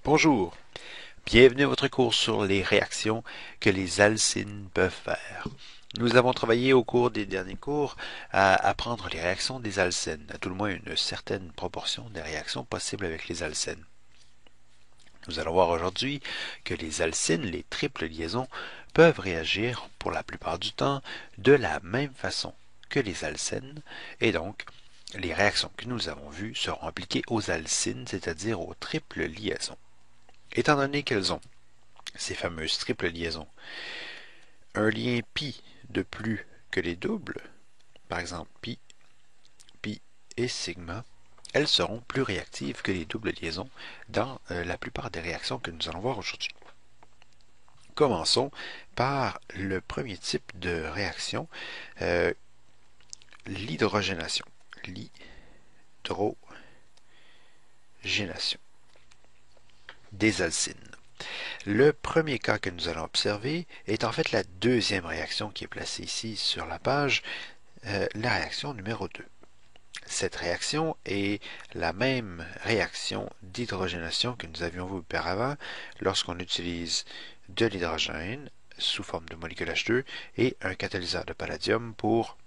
Bonjour, bienvenue à votre cours sur les réactions que les alcynes peuvent faire. Nous avons travaillé au cours des derniers cours à apprendre les réactions des alcènes, à tout le moins une certaine proportion des réactions possibles avec les alcènes. Nous allons voir aujourd'hui que les alcynes, les triples liaisons, peuvent réagir pour la plupart du temps de la même façon que les alcènes, et donc les réactions que nous avons vues seront appliquées aux alcynes, c'est-à-dire aux triples liaisons. Étant donné qu'elles ont ces fameuses triples liaisons, un lien pi de plus que les doubles, par exemple pi, pi et sigma, elles seront plus réactives que les doubles liaisons dans la plupart des réactions que nous allons voir aujourd'hui. Commençons par le premier type de réaction, l'hydrogénation. L'hydrogénation des alcynes. Le premier cas que nous allons observer est en fait la deuxième réaction qui est placée ici sur la page, la réaction numéro 2. Cette réaction est la même réaction d'hydrogénation que nous avions vu auparavant lorsqu'on utilise de l'hydrogène sous forme de molécule H2 et un catalyseur de palladium pour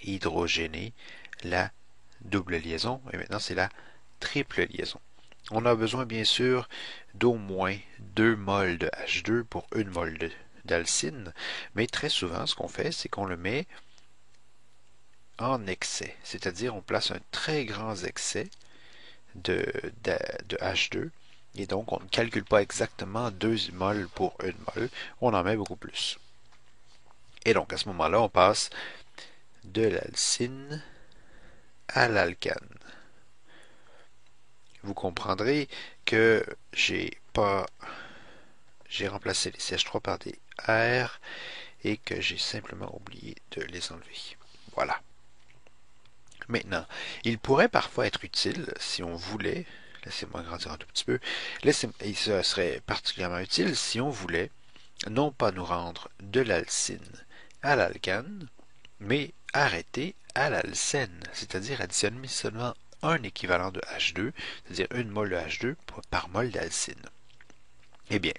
hydrogéner la double liaison. Et maintenant, c'est la triple liaison. On a besoin bien sûr d'au moins 2 moles de H2 pour 1 mol d'alcyne, mais très souvent, ce qu'on fait, c'est qu'on le met en excès, c'est-à-dire on place un très grand excès de H2, et donc on ne calcule pas exactement 2 moles pour 1 mol, on en met beaucoup plus. Et donc à ce moment-là, on passe de l'alcyne à l'alcane. Vous comprendrez que j'ai remplacé les CH3 par des R et que j'ai simplement oublié de les enlever. Voilà. Maintenant, il pourrait parfois être utile, si on voulait, laissez-moi grandir un tout petit peu, et ce serait particulièrement utile si on voulait non pas nous rendre de l'alcyne à l'alcane, mais arrêter à l'alcène, c'est-à-dire additionner seulement un équivalent de H2, c'est-à-dire une mol de H2 par mol d'alcyne. Eh bien,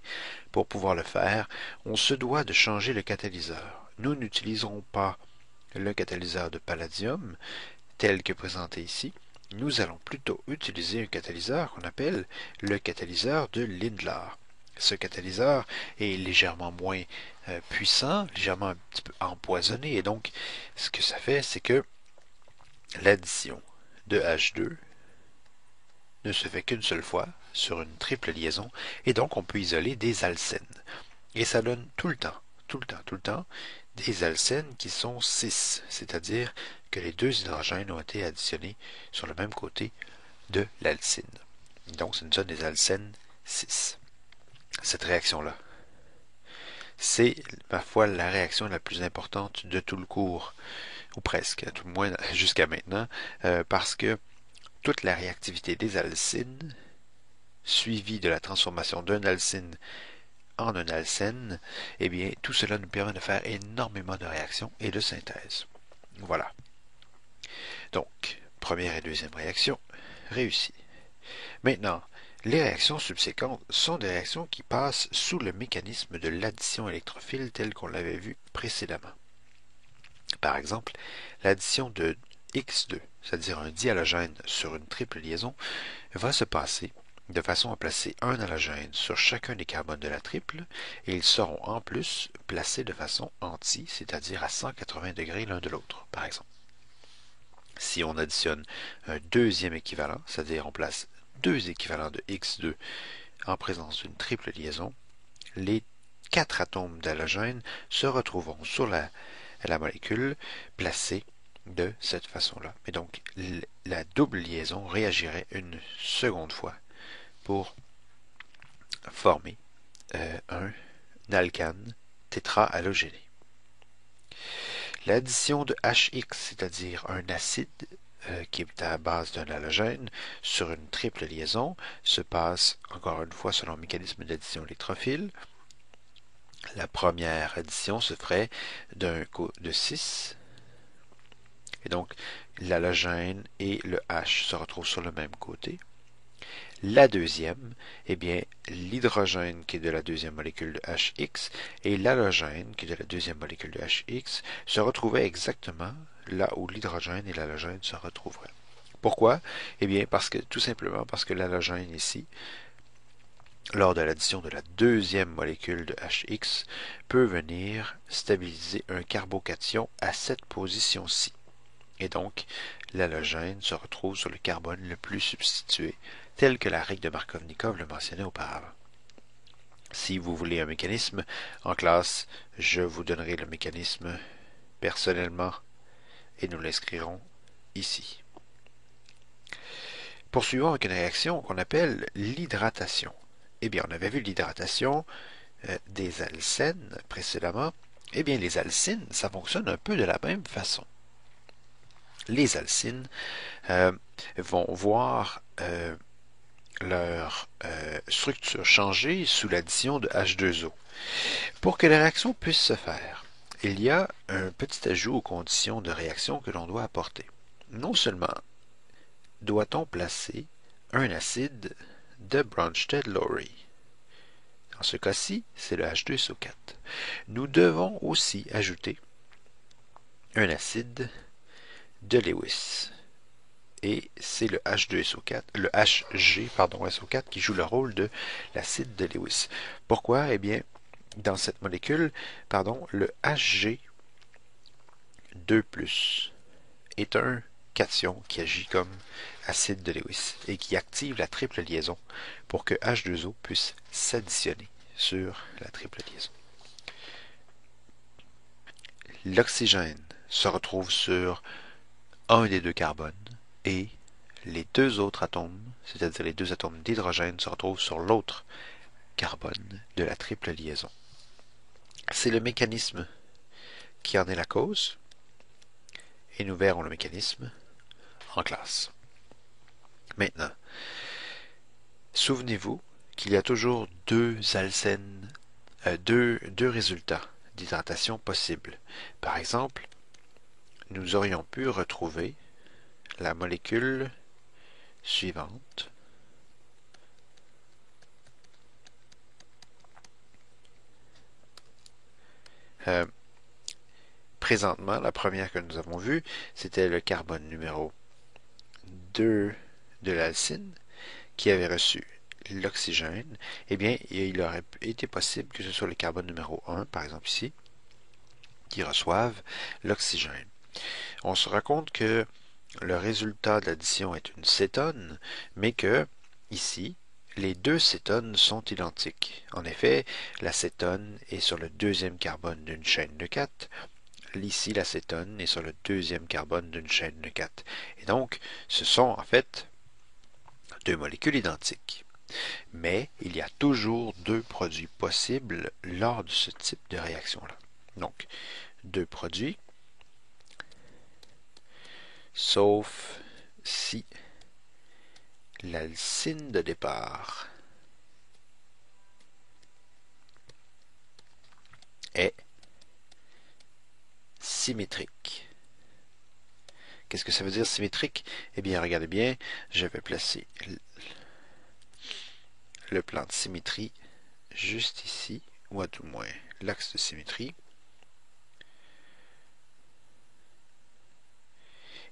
pour pouvoir le faire, on se doit de changer le catalyseur. Nous n'utiliserons pas le catalyseur de palladium, tel que présenté ici. Nous allons plutôt utiliser un catalyseur qu'on appelle le catalyseur de Lindlar. Ce catalyseur est légèrement moins puissant, légèrement un petit peu empoisonné, et donc ce que ça fait, c'est que l'addition de H2 ne se fait qu'une seule fois sur une triple liaison, et donc on peut isoler des alcènes. Et ça donne tout le temps, des alcènes qui sont cis, c'est-à-dire que les deux hydrogènes ont été additionnés sur le même côté de l'alcyne. Donc ça nous donne des alcènes cis. Cette réaction-là, c'est parfois la réaction la plus importante de tout le cours, ou presque, à tout le moins jusqu'à maintenant, parce que toute la réactivité des alcynes, suivie de la transformation d'un alcyne en un alcène, eh bien, tout cela nous permet de faire énormément de réactions et de synthèse. Voilà. Donc, première et deuxième réaction, réussie. Maintenant, les réactions subséquentes sont des réactions qui passent sous le mécanisme de l'addition électrophile tel qu'on l'avait vu précédemment. Par exemple, l'addition de X2, c'est-à-dire un dihalogène sur une triple liaison, va se passer de façon à placer un halogène sur chacun des carbones de la triple, et ils seront en plus placés de façon anti, c'est-à-dire à 180 degrés l'un de l'autre, par exemple. Si on additionne un deuxième équivalent, c'est-à-dire on place deux équivalents de X2 en présence d'une triple liaison, les 4 atomes d'halogène se retrouveront sur la molécule placée de cette façon-là. Et donc, la double liaison réagirait une seconde fois pour former un alcane tétrahalogéné. L'addition de HX, c'est-à-dire un acide qui est à la base d'un halogène sur une triple liaison, se passe encore une fois selon le mécanisme d'addition électrophile. La première addition se ferait de 6, et donc l'halogène et le H se retrouvent sur le même côté. La deuxième, eh bien, l'hydrogène qui est de la deuxième molécule de HX et l'halogène qui est de la deuxième molécule de HX se retrouvaient exactement là où l'hydrogène et l'halogène se retrouveraient. Pourquoi? Eh bien, tout simplement parce que l'halogène ici, lors de l'addition de la deuxième molécule de HX, peut venir stabiliser un carbocation à cette position-ci. Et donc, l'halogène se retrouve sur le carbone le plus substitué, tel que la règle de Markovnikov le mentionnait auparavant. Si vous voulez un mécanisme, en classe, je vous donnerai le mécanisme personnellement et nous l'inscrirons ici. Poursuivons avec une réaction qu'on appelle l'hydratation. Eh bien, on avait vu l'hydratation des alcènes précédemment. Eh bien, les alcynes, ça fonctionne un peu de la même façon. Les alcynes vont voir leur structure changer sous l'addition de H2O. Pour que la réaction puisse se faire, il y a un petit ajout aux conditions de réaction que l'on doit apporter. Non seulement doit-on placer un acide de Bronsted-Lowry. Dans ce cas-ci, c'est le H2SO4. Nous devons aussi ajouter un acide de Lewis. Et c'est le H2SO4, le HG, SO4 qui joue le rôle de l'acide de Lewis. Pourquoi? Eh bien, dans cette molécule, le HG2+, est un cation qui agit comme acide de Lewis et qui active la triple liaison pour que H2O puisse s'additionner sur la triple liaison. L'oxygène se retrouve sur un des deux carbones et les deux autres atomes, c'est-à-dire les deux atomes d'hydrogène, se retrouvent sur l'autre carbone de la triple liaison. C'est le mécanisme qui en est la cause et nous verrons le mécanisme en classe. Maintenant, souvenez-vous qu'il y a toujours deux alcènes, deux résultats d'hydratation possibles. Par exemple, nous aurions pu retrouver la molécule suivante. Présentement, la première que nous avons vue, c'était le carbone numéro 2 de l'alcyne qui avait reçu l'oxygène. Eh bien, il aurait été possible que ce soit le carbone numéro 1, par exemple ici, qui reçoive l'oxygène. On se rend compte que le résultat de l'addition est une cétone, mais que, ici, les deux cétones sont identiques. En effet, la cétone est sur le deuxième carbone d'une chaîne de 4. Ici, la cétone est sur le deuxième carbone d'une chaîne de 4. Et donc, ce sont en fait deux molécules identiques. Mais il y a toujours deux produits possibles lors de ce type de réaction-là. Donc, deux produits, sauf si l'alcyne de départ est symétrique. Qu'est-ce que ça veut dire symétrique? Eh bien, regardez bien, je vais placer le plan de symétrie juste ici, ou à tout le moins l'axe de symétrie.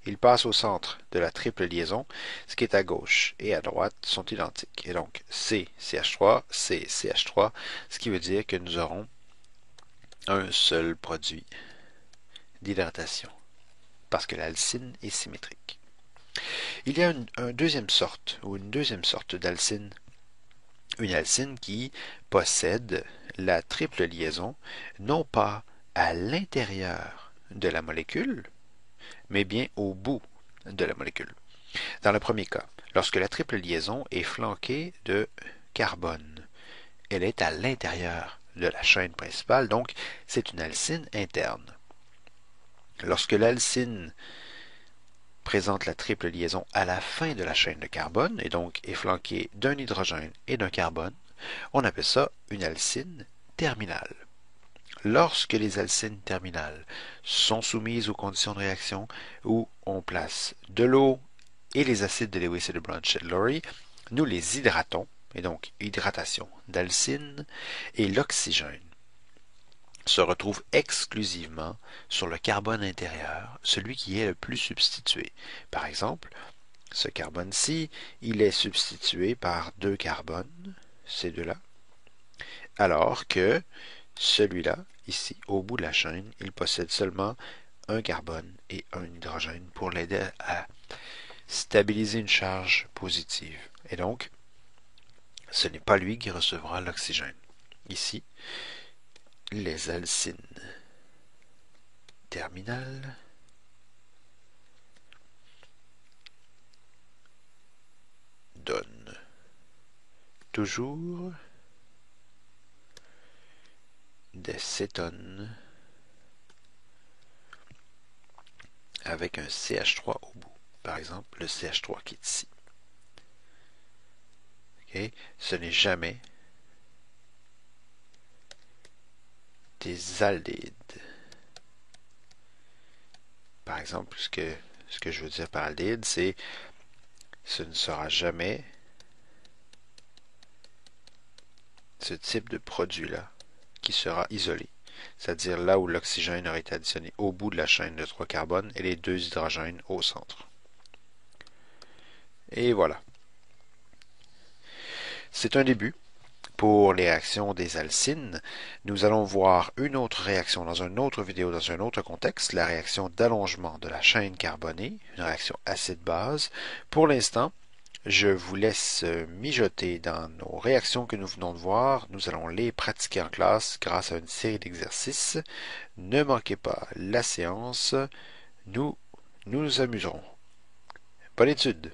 Il passe au centre de la triple liaison, ce qui est à gauche et à droite sont identiques. Et donc, C, CH3, C, CH3, ce qui veut dire que nous aurons un seul produit d'hydratation, parce que l'alcyne est symétrique. Il y a une deuxième sorte d'alcyne, une alcyne qui possède la triple liaison, non pas à l'intérieur de la molécule, mais bien au bout de la molécule. Dans le premier cas, lorsque la triple liaison est flanquée de carbone, elle est à l'intérieur de la chaîne principale, donc c'est une alcyne interne. Lorsque l'alcyne présente la triple liaison à la fin de la chaîne de carbone, et donc est flanquée d'un hydrogène et d'un carbone, on appelle ça une alcyne terminale. Lorsque les alcynes terminales sont soumises aux conditions de réaction où on place de l'eau et les acides de Lewis et de Bronsted-Lowry, nous les hydratons, et donc hydratation d'alcyne, et l'oxygène se retrouve exclusivement sur le carbone intérieur, celui qui est le plus substitué. Par exemple, ce carbone-ci, il est substitué par deux carbones, ces deux-là, alors que celui-là, ici, au bout de la chaîne, il possède seulement un carbone et un hydrogène pour l'aider à stabiliser une charge positive. Et donc, ce n'est pas lui qui recevra l'oxygène. Ici, les alcynes terminales donnent toujours des cétones avec un CH3 au bout. Par exemple, le CH3 qui est ici. Okay? Ce n'est jamais des aldéhydes. Par exemple, ce que je veux dire par aldéhyde, c'est ce ne sera jamais ce type de produit-là qui sera isolé. C'est-à-dire là où l'oxygène aurait été additionné au bout de la chaîne de 3 carbones et les deux hydrogènes au centre. Et voilà. C'est un début. Pour les réactions des alcynes, nous allons voir une autre réaction dans une autre vidéo, dans un autre contexte, la réaction d'allongement de la chaîne carbonée, une réaction acide-base. Pour l'instant, je vous laisse mijoter dans nos réactions que nous venons de voir. Nous allons les pratiquer en classe grâce à une série d'exercices. Ne manquez pas la séance. Nous nous amuserons. Bonne étude!